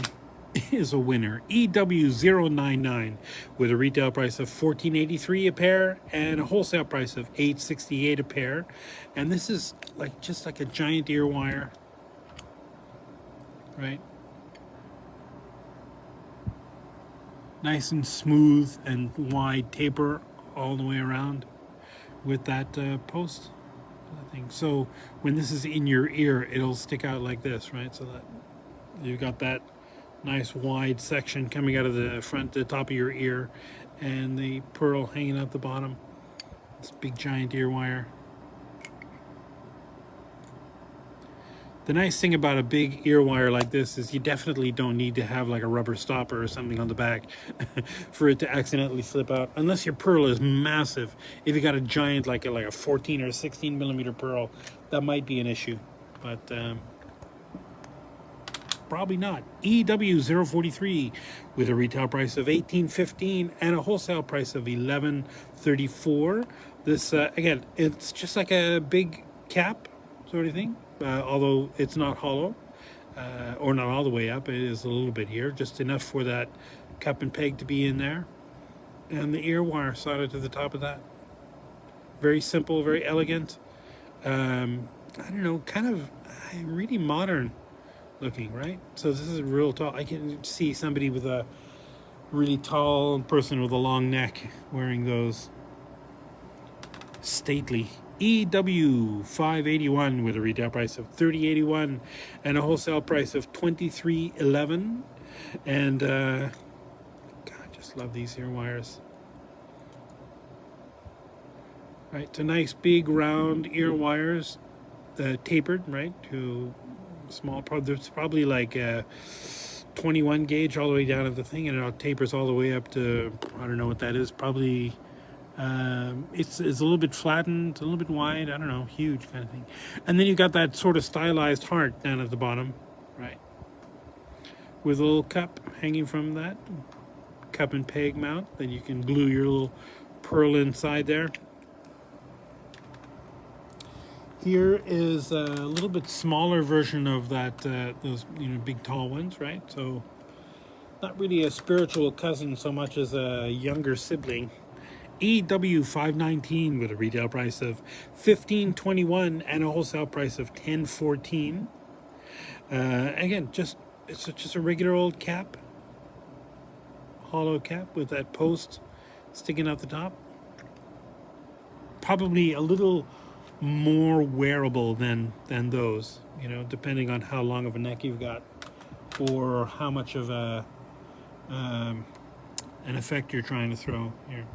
is a winner. EW099 with a retail price of $14.83 a pair and a wholesale price of $8.68 a pair. And this is like just like a giant ear wire, right? Nice and smooth and wide taper all the way around with that post thing. So when this is in your ear, it'll stick out like this, right? So that you've got that nice wide section coming out of the front, the top of your ear, and the pearl hanging out the bottom. This big giant ear wire. The nice thing about a big ear wire like this is you definitely don't need to have like a rubber stopper or something on the back for it to accidentally slip out, unless your pearl is massive. If you got a giant like a 14 or 16 millimeter pearl, that might be an issue, but probably not. EW043 with a retail price of $18.15 and a wholesale price of $11.34. This again, it's just like a big cap sort of thing. Although it's not hollow, or not all the way up, it is a little bit here, just enough for that cup and peg to be in there, and the ear wire soldered to the top of that. Very simple, very elegant. I don't know, kind of really modern looking, right? So this is real tall. I can see somebody with a really tall person with a long neck wearing those. Stately. EW 581 with a retail price of $30.81 and a wholesale price of $23.11. And God, I just love these ear wires. Right, it's a nice big round ear wires, tapered, right, to small. There's probably like a 21 gauge all the way down at the thing, and it tapers all the way up to, I don't know what that is, probably. It's a little bit flattened, a little bit wide, I don't know, huge kind of thing. And then you've got that sort of stylized heart down at the bottom, right? With a little cup hanging from that, cup and peg mount, that you can glue your little pearl inside there. Here is a little bit smaller version of that, those big tall ones, right? So not really a spiritual cousin so much as a younger sibling. EW519 with a retail price of $15.21 and a wholesale price of $10.14. Again, it's just a regular old cap, hollow cap with that post sticking out the top. Probably a little more wearable than those, depending on how long of a neck you've got or how much of an effect you're trying to throw here.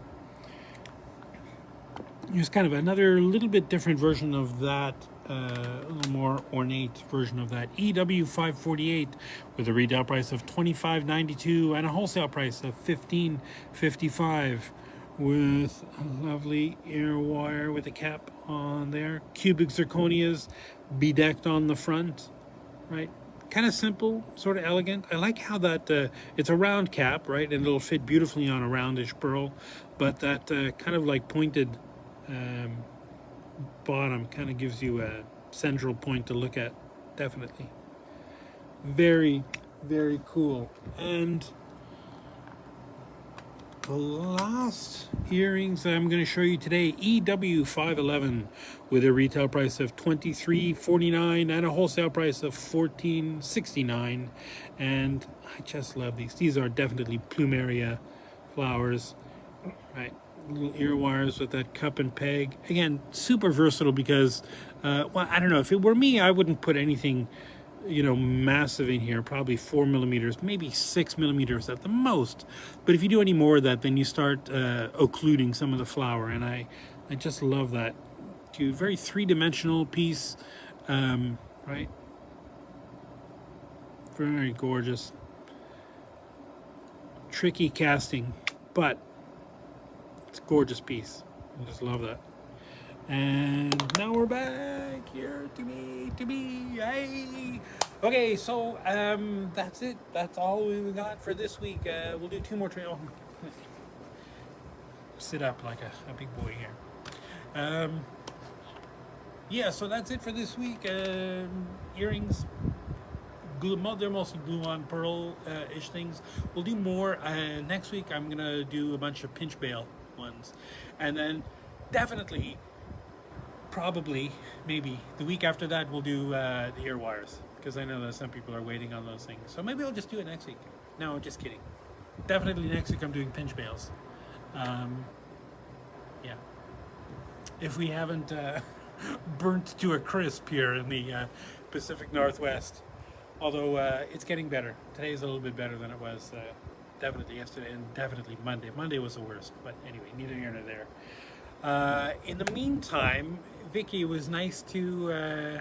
Here's kind of another little bit different version of that, a little more ornate version of that. EW548 with a retail price of $25.92 and a wholesale price of $15.55 with a lovely ear wire with a cap on there. Cubic zirconias bedecked on the front, right? Kind of simple, sort of elegant. I like how that it's a round cap, right? And it'll fit beautifully on a roundish pearl, but that kind of like pointed bottom kind of gives you a central point to look at. Definitely very, very cool. And the last earrings I'm going to show you today, EW511 with a retail price of $23.49 and a wholesale price of $14.69. And I just love these. These are definitely plumeria flowers, right? Little ear wires with that cup and peg. Again, super versatile because, well, I don't know. If it were me, I wouldn't put anything, massive in here. Probably 4 millimeters, maybe 6 millimeters at the most. But if you do any more of that, then you start occluding some of the flower. And I just love that. Very three-dimensional piece, right? Very gorgeous. Tricky casting, but it's a gorgeous piece. I just love that. And now we're back here to me. Hey. Okay, so that's it. That's all we got for this week. We'll do 2 more trails. Sit up like a big boy here. Yeah, so that's it for this week. Earrings. They're mostly glue-on pearl-ish things. We'll do more. Next week, I'm going to do a bunch of pinch bail ones. And then definitely, probably, maybe, the week after that, we'll do the ear wires. Because I know that some people are waiting on those things. So maybe I'll just do it next week. No, just kidding. Definitely next week I'm doing pinch bails. Yeah. If we haven't burnt to a crisp here in the Pacific Northwest. Although it's getting better. Today's a little bit better than it was definitely yesterday and definitely Monday. Monday was the worst, but anyway, neither here nor there. In the meantime, Vicky, it was nice to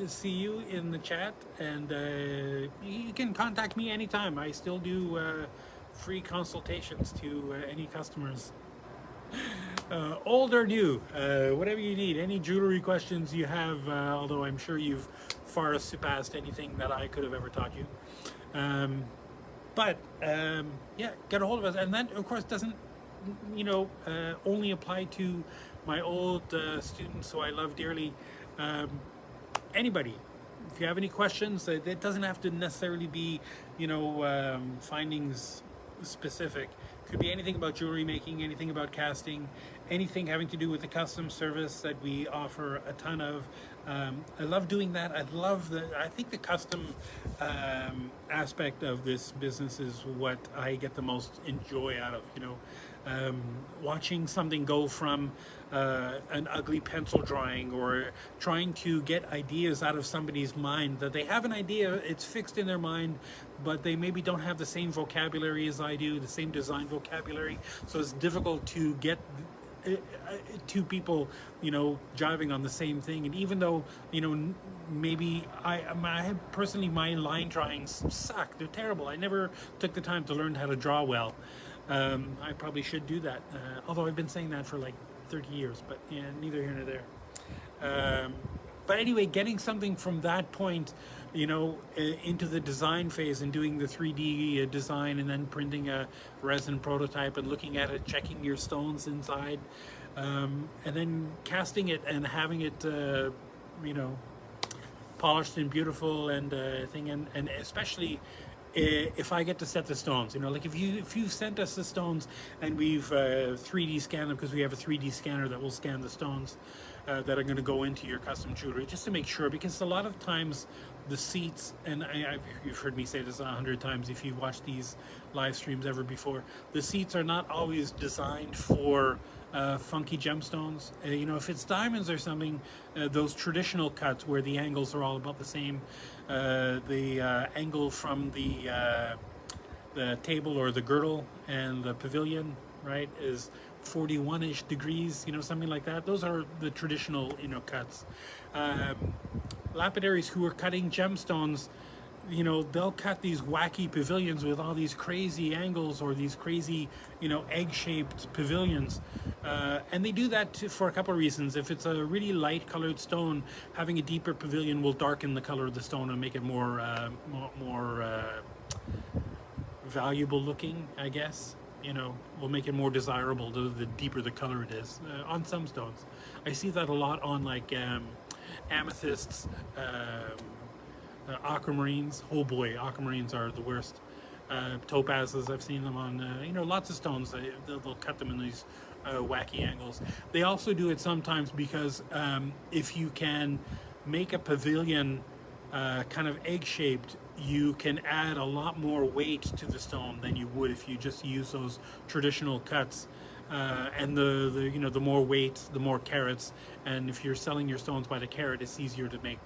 see you in the chat, and you can contact me anytime. I still do free consultations to any customers. Old or new, whatever you need, any jewelry questions you have, although I'm sure you've far surpassed anything that I could have ever taught you. Yeah, get a hold of us. And that, of course, doesn't, only apply to my old students who I love dearly. Anybody, if you have any questions, it doesn't have to necessarily be, findings specific. Could be anything about jewelry making, anything about casting, anything having to do with the custom service that we offer a ton of. I love doing that. I think the custom aspect of this business is what I get the most enjoy out of, watching something go from an ugly pencil drawing or trying to get ideas out of somebody's mind that they have an idea, it's fixed in their mind, but they maybe don't have the same vocabulary as I do, the same design vocabulary. So it's difficult to get two people, jiving on the same thing. And even though, maybe I personally, my line drawings suck. They're terrible. I never took the time to learn how to draw well. I probably should do that. Although I've been saying that for like 30 years, but yeah, neither here nor there. But anyway, getting something from that point into the design phase and doing the 3D design and then printing a resin prototype and looking at it, checking your stones inside, and then casting it and having it, polished and beautiful and thing, and especially if I get to set the stones, like if you sent us the stones and we've 3D scanned them, because we have a 3D scanner that will scan the stones that are going to go into your custom jewelry, just to make sure, because a lot of times the seats, and you've heard me say this 100 times if you've watched these live streams ever before, the seats are not always designed for funky gemstones. If it's diamonds or something, those traditional cuts where the angles are all about the same, the angle from the table or the girdle and the pavilion, right, is 41-ish degrees, something like that. Those are the traditional, cuts. Lapidaries who are cutting gemstones, they'll cut these wacky pavilions with all these crazy angles, or these crazy, egg-shaped pavilions. And they do that for a couple of reasons. If it's a really light colored stone, having a deeper pavilion will darken the color of the stone and make it more valuable looking, I guess. Will make it more desirable the deeper the color it is on some stones. I see that a lot on like amethysts, aquamarines. Oh boy, aquamarines are the worst. Topazes, I've seen them on lots of stones. They'll cut them in these wacky angles. They also do it sometimes because if you can make a pavilion kind of egg-shaped, you can add a lot more weight to the stone than you would if you just use those traditional cuts. And the more weight, the more carats. And if you're selling your stones by the carat, it's easier to make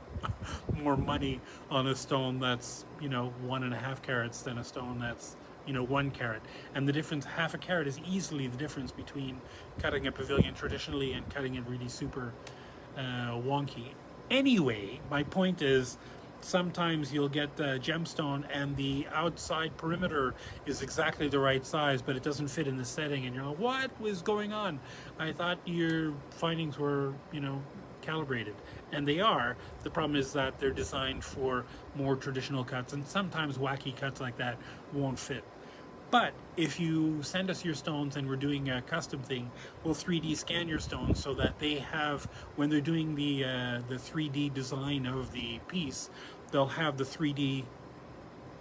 more money on a stone that's 1.5 carats than a stone that's 1 carat. And the difference, half a carat, is easily the difference between cutting a pavilion traditionally and cutting it really super wonky. Anyway, my point is, sometimes you'll get the gemstone and the outside perimeter is exactly the right size, but it doesn't fit in the setting, and you're like, what was going on? I thought your findings were, calibrated. And they are. The problem is that they're designed for more traditional cuts, and sometimes wacky cuts like that won't fit. But if you send us your stones and we're doing a custom thing, we'll 3D scan your stones so that they have, when they're doing the 3D design of the piece, they'll have the 3D,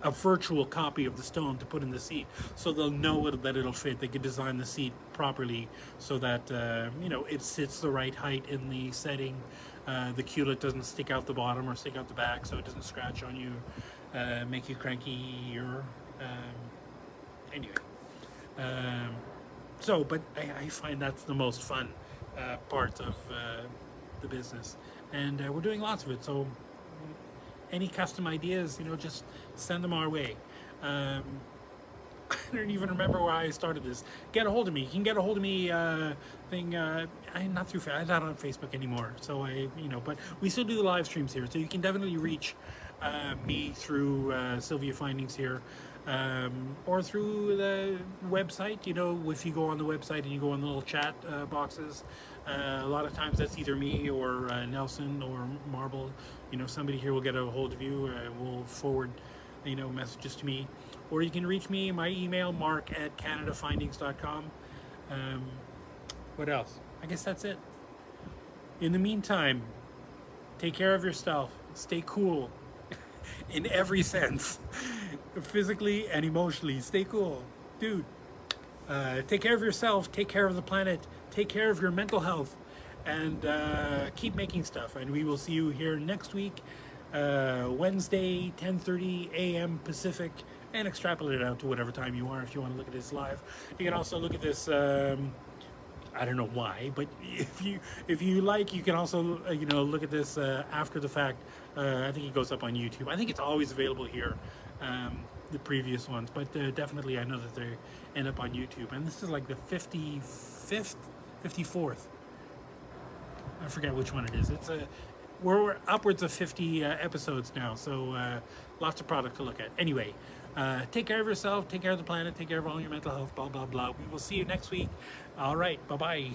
a virtual copy of the stone to put in the seat, so they'll know that it'll fit. They can design the seat properly so that it sits the right height in the setting. The culet doesn't stick out the bottom or stick out the back, so it doesn't scratch on you, make you cranky, or anyway. But I find that's the most fun part of the business, and we're doing lots of it. So any custom ideas, just send them our way. I don't even remember where I started this. Get a hold of me. You can get a hold of me I'm not on Facebook anymore, so but we still do the live streams here, so you can definitely reach me through SilviaFindings here, or through the website. If you go on the website and you go on the little chat boxes, a lot of times that's either me or Nelson or Marble. Somebody here will get a hold of you, will forward messages to me, or you can reach me, my email, mark@canadafindings.com. What else? I guess that's it. In the meantime, take care of yourself, stay cool in every sense, physically and emotionally. Stay cool, dude. Take care of yourself, take care of the planet, take care of your mental health, and keep making stuff. And we will see you here next week, Wednesday, 10:30 a.m. Pacific, and extrapolate it out to whatever time you are if you want to look at this live. You can also look at this, I don't know why, but if you like, you can also look at this after the fact. I think it goes up on YouTube. I think it's always available here, the previous ones, but definitely I know that they end up on YouTube. And this is like the 54th. I forget which one it is. We're upwards of 50 episodes now, so lots of product to look at. Anyway, take care of yourself, take care of the planet, take care of all your mental health, blah, blah, blah. We will see you next week. All right, bye-bye.